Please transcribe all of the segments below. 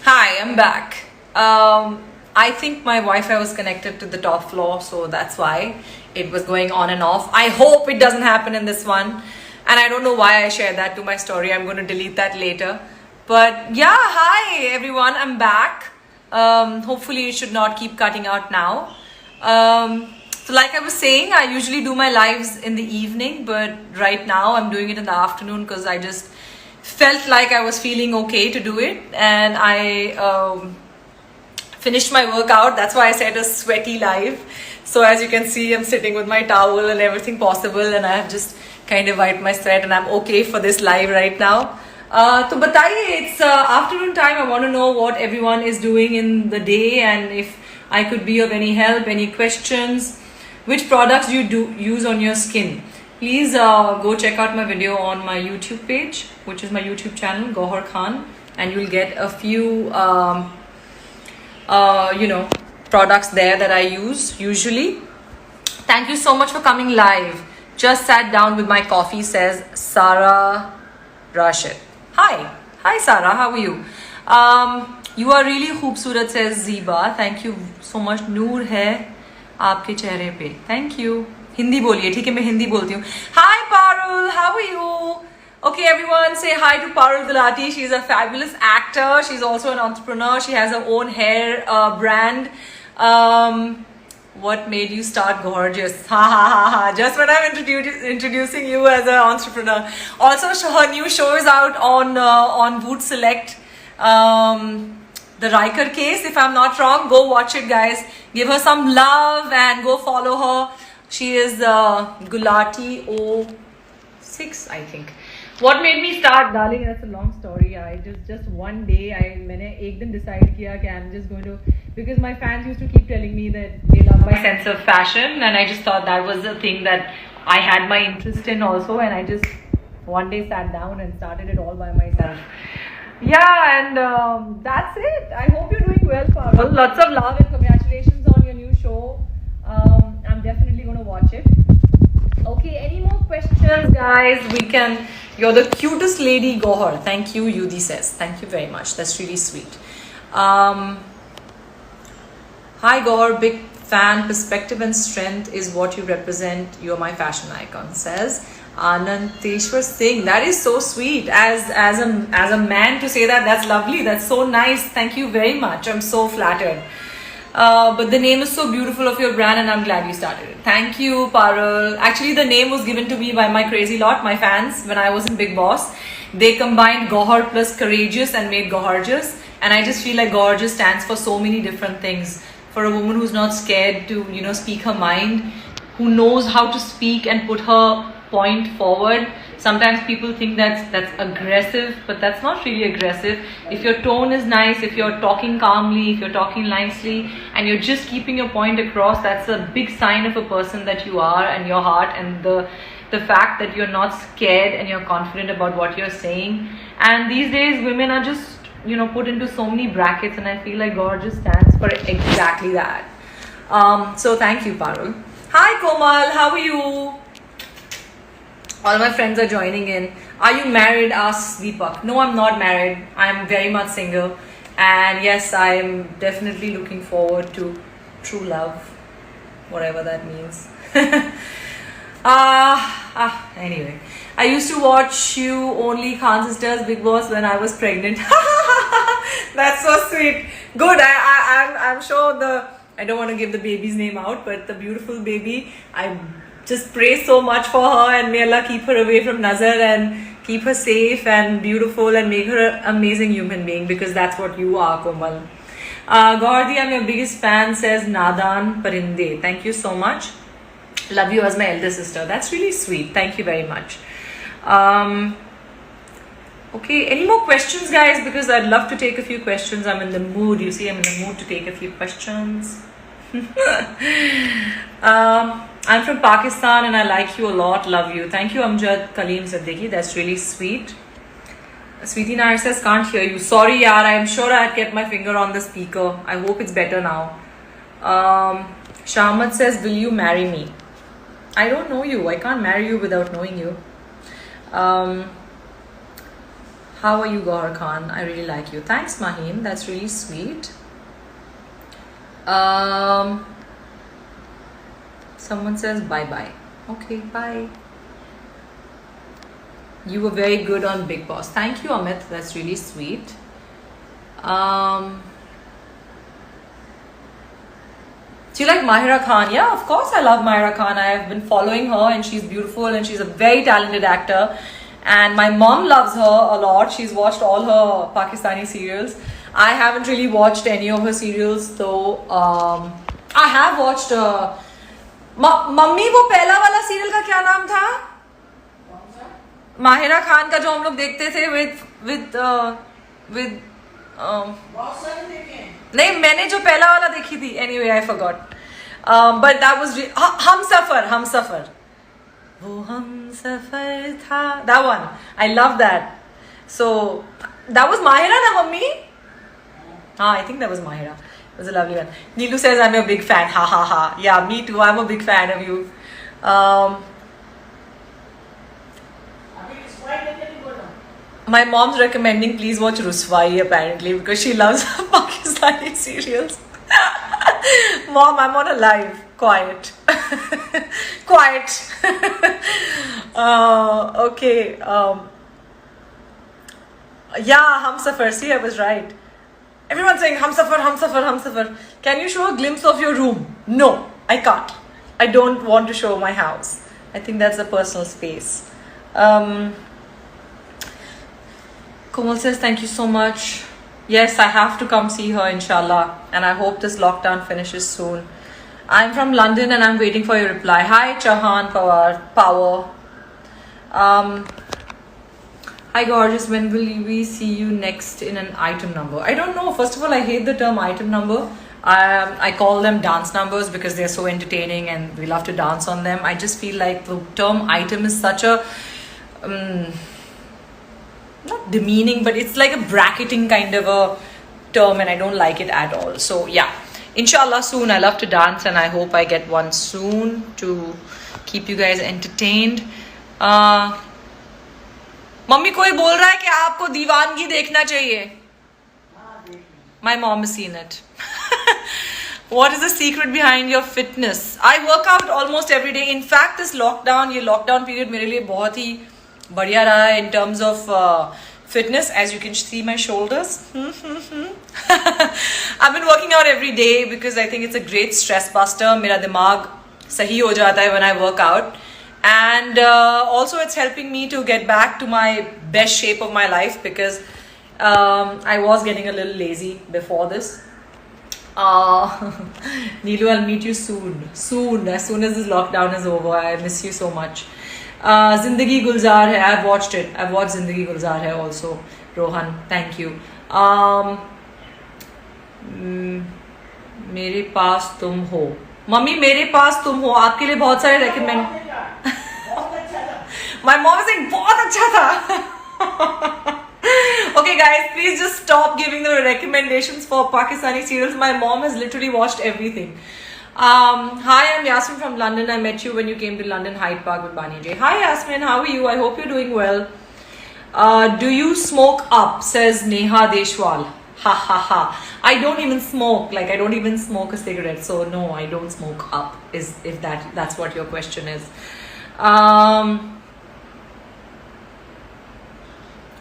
Hi, I'm back. I think my Wi-Fi was connected to the top floor, so that's why it was going on and off. I hope it doesn't happen in this one. And I don't know why I shared that to my story. I'm going to delete that later. But yeah, hi everyone, I'm back. Hopefully it should not keep cutting out now. So like I was saying, I usually do my lives in the evening, but right now I'm doing it in the afternoon because I just felt like I was feeling okay to do it, and I finished my workout. That's why I said a sweaty live. So as you can see, I'm sitting with my towel and everything possible, and I have just kind of wiped my sweat, and I'm okay for this live right now. So bataiye, it's afternoon time. I want to know what everyone is doing in the day, and if I could be of any help, any questions. Which products do you use on your skin? Please go check out my video on my YouTube page, which is my YouTube channel, Gohar Khan, and you'll get a few, products there that I use usually. Thank you so much for coming live. Just sat down with my coffee, says Sarah Rashid. Hi Sarah, how are you? You are really khoobsurat, says Ziba. Thank you so much. Noor hai आपके चेहरे पे. Thank you. Hindi बोलिए, ठीक है, मैं हिंदी बोलती हूँ. Hi Parul, how are you? Okay, everyone, say hi to Parul Gulati. She's a fabulous actor. She's also an entrepreneur. She has her own hair brand. What made you start Gorgeous? Ha ha ha ha. Just when I'm introducing you as an entrepreneur. Also, her new show is out on Woot Select. The Riker case, if I'm not wrong. Go watch it, guys. Give her some love and go follow her. She is Gulati06, I think. What made me start, darling? That's a long story. I just one day मैंने एक दिन decide किया कि I'm just going to, because my fans used to keep telling me that they love my sense of fashion, and I just thought that was the thing that I had my interest in also, and I just one day sat down and started it all by myself. Yeah, and that's it. I hope you're doing well, Parul. Lots of love and congratulations on your new show. I'm definitely going to watch it. Okay, any more questions, guys? You're the cutest lady, Gohar. Thank you, Yudi says. Thank you very much. That's really sweet. Hi, Gohar. Big fan. Perspective and strength is what you represent. You're my fashion icon, says Ananteshwar Singh. That is so sweet. As a man to say that, that's lovely. That's so nice. Thank you very much. I'm so flattered. But the name is so beautiful of your brand, and I'm glad you started it. Thank you, Parul. Actually, the name was given to me by my crazy lot, my fans, when I was in Big Boss. They combined Gohar plus Courageous and made Gorgeous. And I just feel like Gorgeous stands for so many different things. For a woman who's not scared to, speak her mind, who knows how to speak and put her point forward. Sometimes people think that's aggressive, but that's not really aggressive. If your tone is nice, if you're talking calmly, if you're talking nicely, and you're just keeping your point across, that's a big sign of a person that you are, and your heart, and the fact that you're not scared and you're confident about what you're saying. And these days, women are just, put into so many brackets, and I feel like Gorgeous stands for exactly that. So thank you, Parul. Hi, Komal. How are you? All my friends are joining in. Are you married? Asks Deepak. No, I'm not married. I'm very much single. And yes, I'm definitely looking forward to true love. Whatever that means. Anyway. I used to watch you only Khan Sisters Big Boss when I was pregnant. That's so sweet. Good. I'm sure I don't want to give the baby's name out, but the beautiful baby, I just pray so much for her, and may Allah keep her away from Nazar and keep her safe and beautiful and make her an amazing human being, because that's what you are, Komal. Gaurdi, I'm your biggest fan, says Nadan Parinde. Thank you so much. Love you as my elder sister. That's really sweet. Thank you very much. Okay, any more questions, guys? Because I'd love to take a few questions. I'm in the mood. You see, I'm in the mood to take a few questions. I'm from Pakistan and I like you a lot. Love you. Thank you, Amjad Kaleem Zaddiqui. That's really sweet. Sweetie Nair says, can't hear you. Sorry, yaar. I'm sure I had kept my finger on the speaker. I hope it's better now. Shamad says, will you marry me? I don't know you. I can't marry you without knowing you. How are you, Gaur Khan? I really like you. Thanks, Maheen. That's really sweet. Someone says bye-bye. Okay, bye. You were very good on Big Boss. Thank you, Amit. That's really sweet. Do you like Mahira Khan? Yeah, of course I love Mahira Khan. I have been following her and she's beautiful and she's a very talented actor. And my mom loves her a lot. She's watched all her Pakistani serials. I haven't really watched any of her serials though. I have watched mummy वो पहला वाला serial का क्या नाम था? माहिरा खान का जो हम लोग देखते थे with नहीं, मैंने जो पहला वाला देखी थी. Anyway, I forgot. But that was हम सफर वो हम सफर था. That one, I love that. So that was Mahira, na mummy? I think that was Mahira. It was a lovely one. Neelu says I'm a big fan. Ha ha ha. Yeah, me too. I'm a big fan of you. My mom's recommending please watch Ruswai apparently because she loves Pakistani serials. Mom, I'm on a live. Quiet. Quiet. Okay. Yeah, Humsafar. See, I was right. Everyone's saying Humsafar. Can you show a glimpse of your room? No, I can't. I don't want to show my house. I think that's a personal space. Komal says thank you so much. Yes, I have to come see her inshallah. And I hope this lockdown finishes soon. I'm from London and I'm waiting for your reply. Hi Chahan Power. Hi gorgeous, when will we see you next in an item number? I don't know. First of all, I hate the term item number. I call them dance numbers because they're so entertaining and we love to dance on them. I just feel like the term item is such a not demeaning, but it's like a bracketing kind of a term and I don't like it at all. So yeah, inshallah soon. I love to dance and I hope I get one soon to keep you guys entertained. Mummy कोई बोल रहा है कि आपको दीवानगी देखना चाहिए. My mom has seen it. What is the secret behind your fitness? I work out almost every day. In fact, this lockdown, ये lockdown period मेरे लिए बहुत ही बढ़िया रहा है in terms of fitness. As you can see my shoulders. I've been working out every day because I think it's a great stress buster. मेरा दिमाग सही हो जाता है when I work out. And also it's helping me to get back to my best shape of my life because I was getting a little lazy before this. Neelu, I'll meet you soon. As soon as this lockdown is over. I miss you so much. Zindagi Gulzar hai. I've watched it. I've watched Zindagi Gulzar hai also. Rohan, thank you. मेरे पास तुम हो. Mummy मेरे पास तुम हो. आपके लिए बहुत सारे recommend. My mom is saying बहुत अच्छा था. Okay guys, please just stop giving the recommendations for Pakistani serials. My mom has literally watched everything. Hi, I'm Yasmin from London. I met you when you came to London Hyde Park with Bani J. Hi Yasmin, how are you? I hope you're doing well. Do you smoke up? Says Neha Deshwal. Ha ha ha. I don't even smoke. Like I don't even smoke a cigarette. So no, I don't smoke up. If that's what your question is.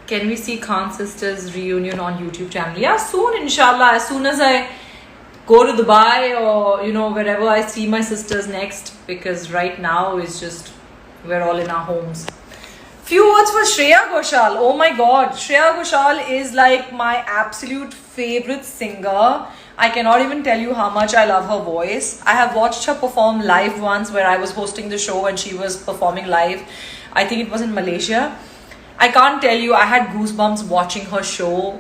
Can we see Khan Sisters reunion on YouTube channel? Yeah, soon inshallah. As soon as I go to Dubai or wherever I see my sisters next, because right now is just we're all in our homes. Few words for Shreya Ghoshal. Oh my god, Shreya Ghoshal is like my absolute favorite singer. I cannot even tell you how much I love her voice. I have watched her perform live once where I was hosting the show and she was performing live. I think it was in Malaysia. I can't tell you, I had goosebumps watching her show.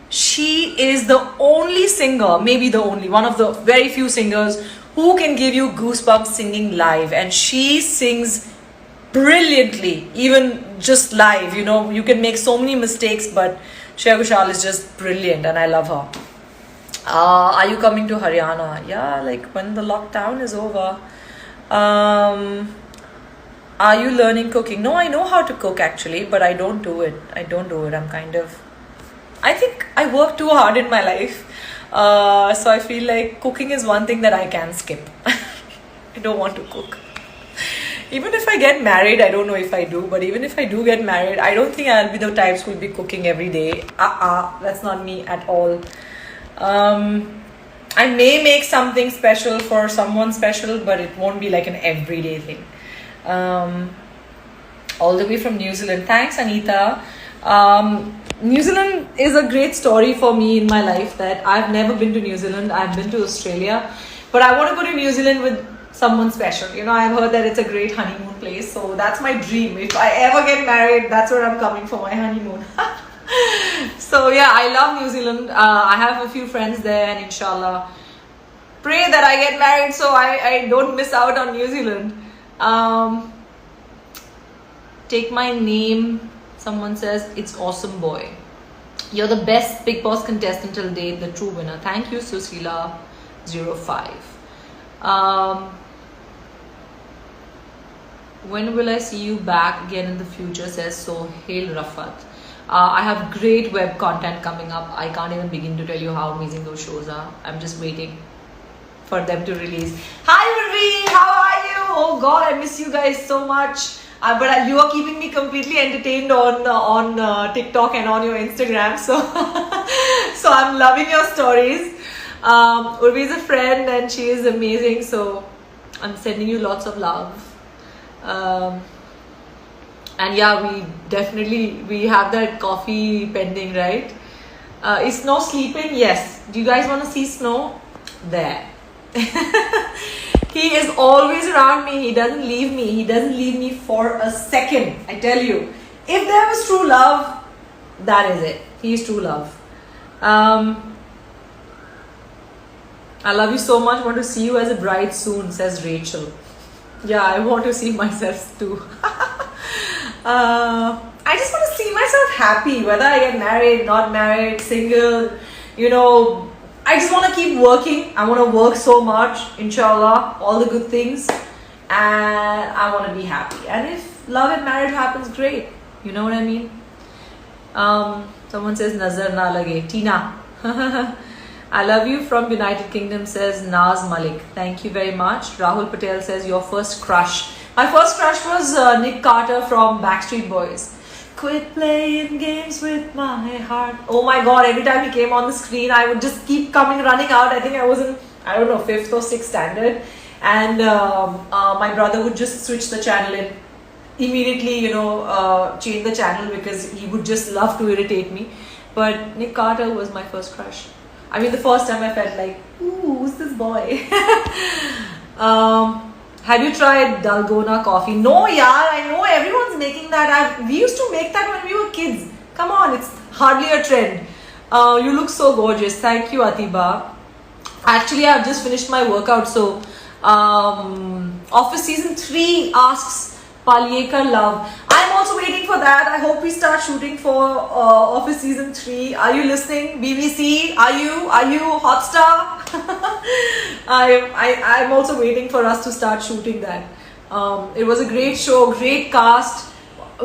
She is the only singer, maybe the only, one of the very few singers who can give you goosebumps singing live. And she sings brilliantly, even just live. You can make so many mistakes, but Shreya Ghoshal is just brilliant and I love her. Are you coming to Haryana? Yeah, like when the lockdown is over. Are you learning cooking? No, I know how to cook actually, but I don't do it. I'm kind of. I think I work too hard in my life. So I feel like cooking is one thing that I can skip. I don't want to cook. Even if I get married, I don't know if I do, but even if I do get married, I don't think I'll be the types who will be cooking every day. That's not me at all. I may make something special for someone special, but it won't be like an everyday thing. All the way from New Zealand. Thanks, Anita. New Zealand is a great story for me in my life that I've never been to New Zealand. I've been to Australia, but I want to go to New Zealand with someone special. You know, I've heard that it's a great honeymoon place, so that's my dream. If I ever get married, that's where I'm coming for my honeymoon. So yeah, I love New Zealand. I have a few friends there, and inshallah, pray that I get married so I don't miss out on New Zealand. Take my name. Someone says it's awesome, boy. You're the best Big Boss contestant till date, the true winner. Thank you, Susila05. When will I see you back again in the future, says Sohail Rafat. I have great web content coming up. I can't even begin to tell you how amazing those shows are. I'm just waiting for them to release. Hi Urvi, how are you? Oh god, I miss you guys so much. But you are keeping me completely entertained on TikTok and on your Instagram. So, so I'm loving your stories. Urvi is a friend and she is amazing. So I'm sending you lots of love. And yeah, we have that coffee pending, right? Is Snow sleeping? Yes. Do you guys want to see Snow? There. He is always around me. He doesn't leave me. He doesn't leave me for a second. I tell you, if there was true love, that is it. He is true love. I love you so much. Want to see you as a bride soon, says Rachel. Yeah, I want to see myself too. I just want to see myself happy, whether I get married, not married, single, you know. I just want to keep working. I want to work so much, inshallah, all the good things, and I want to be happy. And if love and marriage happens, great. You know what I mean? Someone says Nazar na lage. Tina. I love you from United Kingdom, says Naz Malik. Thank you very much. Rahul Patel says your first crush. My first crush was Nick Carter from Backstreet Boys. Quit playing games with my heart. Oh my god, every time he came on the screen, I would just keep running out. I think I was in, I don't know, 5th or 6th standard. And my brother would just switch the channel and immediately, you know, change the channel because he would just love to irritate me. But Nick Carter was my first crush. I mean, the first time I felt like, ooh, who's this boy? Have you tried Dalgona coffee? No, yeah, I know everyone's making that. We used to make that when we were kids. Come on, it's hardly a trend. You look so gorgeous. Thank you, Atiba. Actually, I've just finished my workout. So, Office Season 3 asks Palyekar Love. I'm also waiting for that. I hope we start shooting for Office Season 3. Are you listening? BBC? Are you Hotstar? I'm also waiting for us to start shooting that. It was a great show, great cast.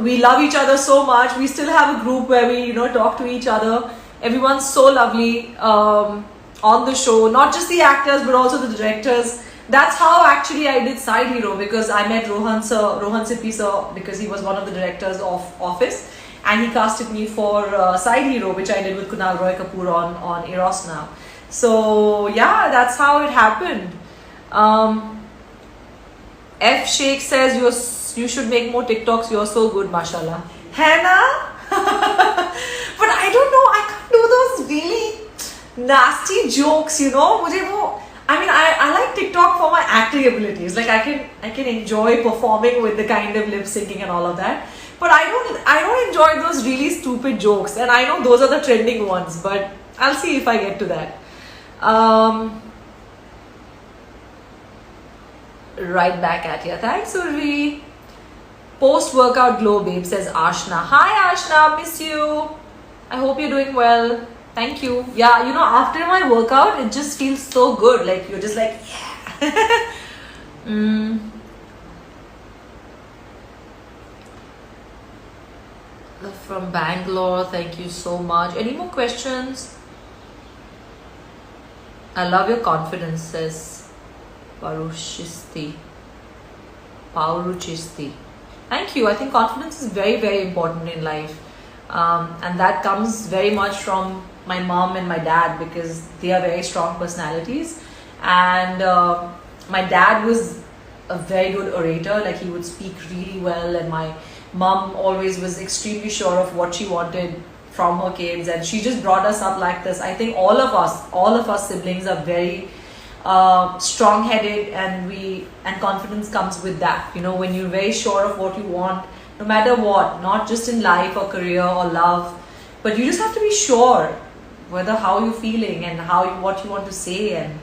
We love each other so much. We still have a group where we, you know, talk to each other. Everyone's so lovely on the show. Not just the actors, but also the directors. That's how actually I did Side Hero, because I met Rohan Sippy sir, because he was one of the directors of Office, and he casted me for Side Hero, which I did with Kunal Roy Kapoor on Eros Now. So yeah, that's how it happened. F Sheikh says you should make more TikToks. You're so good, mashallah. Hannah, but I don't know. I can't do those really nasty jokes. You know, I like TikTok for my acting abilities. Like I can enjoy performing with the kind of lip syncing and all of that. But I don't enjoy those really stupid jokes. And I know those are the trending ones. But I'll see if I get to that. Right back at you. Thanks, Urvi. Post-workout glow, babe, says Ashna. Hi, Ashna. Miss you. I hope you're doing well. Thank you. Yeah, you know, after my workout, it just feels so good. Like, you're just like, yeah. from Bangalore. Thank you so much. Any more questions? I love your confidence, says Paruchisti. Pauruchisti. Thank you. I think confidence is very, very important in life. And that comes very much from my mom and my dad, because they are very strong personalities. And my dad was a very good orator, like he would speak really well, and my mom always was extremely sure of what she wanted from her kids, and she just brought us up like this. I think all of us siblings are very strong-headed, and confidence comes with that. You know, when you're very sure of what you want, no matter what, not just in life or career or love, but you just have to be sure whether how you're feeling and what you want to say, and